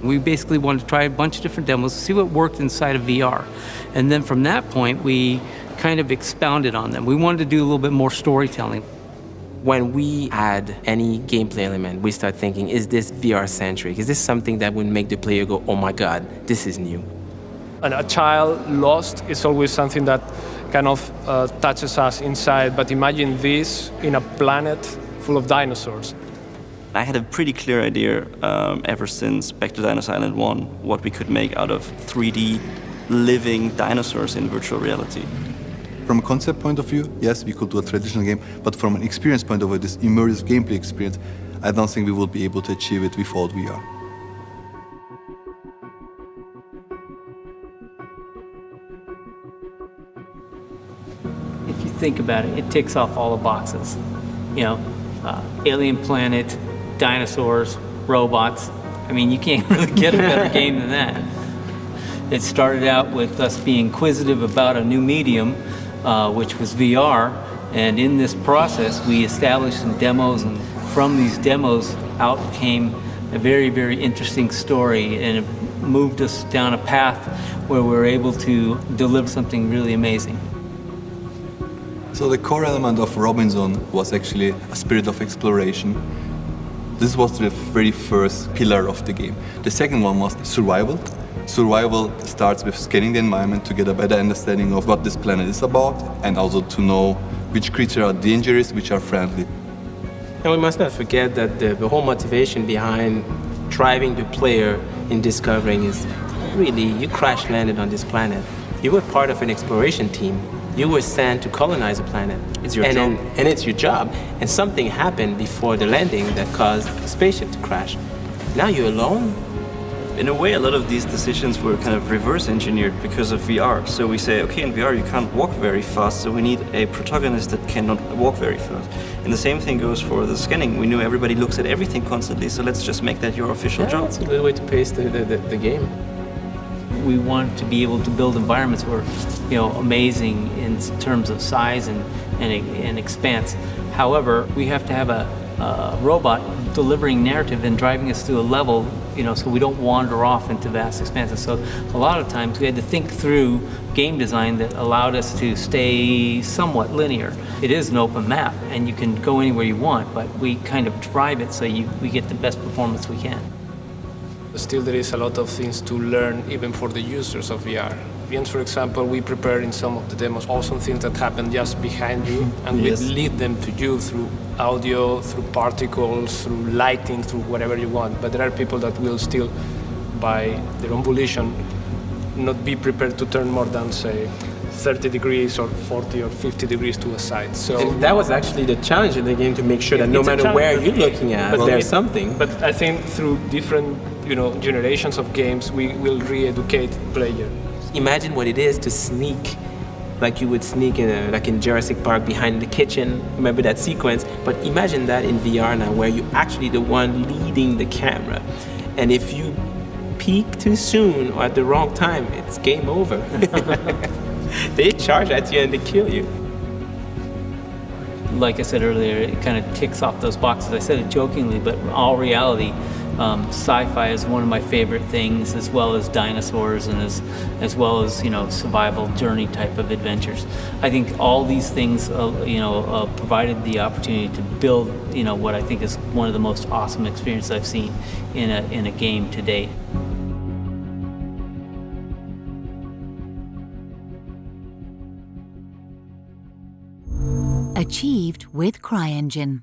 We basically wanted to try a bunch of different demos to see what worked inside of VR. And then from that point, we kind of expounded on them. We wanted to do a little bit more storytelling. When we add any gameplay element, we start thinking, is this VR-centric? Is this something that would make the player go, oh my God, this is new? And a child lost is always something that kind of touches us inside. But imagine this in a planet full of dinosaurs. I had a pretty clear idea ever since Back to Dinosaur Island 1, what we could make out of 3D living dinosaurs in virtual reality. From a concept point of view, yes, we could do a traditional game, but from an experience point of view, this immersive gameplay experience, I don't think we will be able to achieve it without VR. If you think about it, it ticks off all the boxes. You know, alien planet, dinosaurs, robots. I mean, you can't really get a better game than that. It started out with us being inquisitive about a new medium, which was VR, and in this process we established some demos, and from these demos out came a very, very interesting story, and it moved us down a path where we were able to deliver something really amazing. So the core element of Robinson was actually a spirit of exploration. This was the very first pillar of the game. The second one was survival. Survival starts with scanning the environment to get a better understanding of what this planet is about, and also to know which creatures are dangerous, which are friendly. And we must not forget that the whole motivation behind driving the player in discovering is really, you crash landed on this planet. You were part of an exploration team. You were sent to colonize a planet. It's your job. And it's your job. And something happened before the landing that caused the spaceship to crash. Now you're alone. In a way, a lot of these decisions were kind of reverse engineered because of VR. So we say, okay, in VR you can't walk very fast, so we need a protagonist that cannot walk very fast. And the same thing goes for the scanning. We knew everybody looks at everything constantly, so let's just make that your official job. It's a good way to pace the game. We wanted to be able to build environments where, you know, amazing in terms of size and expanse. However, we have to have a robot delivering narrative and driving us through a level, you know, so we don't wander off into vast expanses. So a lot of times we had to think through game design that allowed us to stay somewhat linear. It is an open map and you can go anywhere you want, but we kind of drive it so we get the best performance we can. Still, there is a lot of things to learn even for the users of VR. For example, we prepare in some of the demos awesome things that happen just behind you, and Yes. we lead them to you through audio, through particles, through lighting, through whatever you want. But there are people that will still, by their own volition, not be prepared to turn more than, say, 30 degrees or 40 or 50 degrees to a side. So And that was actually the challenge in the game, to make sure that no It's a matter challenge, where you're looking at, but there's something. But I think through different, generations of games, we will re-educate player. Imagine what it is to sneak, like you would sneak like in Jurassic Park behind the kitchen. Remember that sequence? But imagine that in VR now, where you're actually the one leading the camera. And if you peek too soon or at the wrong time, it's game over. They charge at you and they kill you. Like I said earlier, it kind of ticks off those boxes. I said it jokingly, but in all reality, sci-fi is one of my favorite things, as well as dinosaurs and as well as survival journey type of adventures. I think all these things provided the opportunity to build what I think is one of the most awesome experiences I've seen in a game to date. Achieved with CryEngine.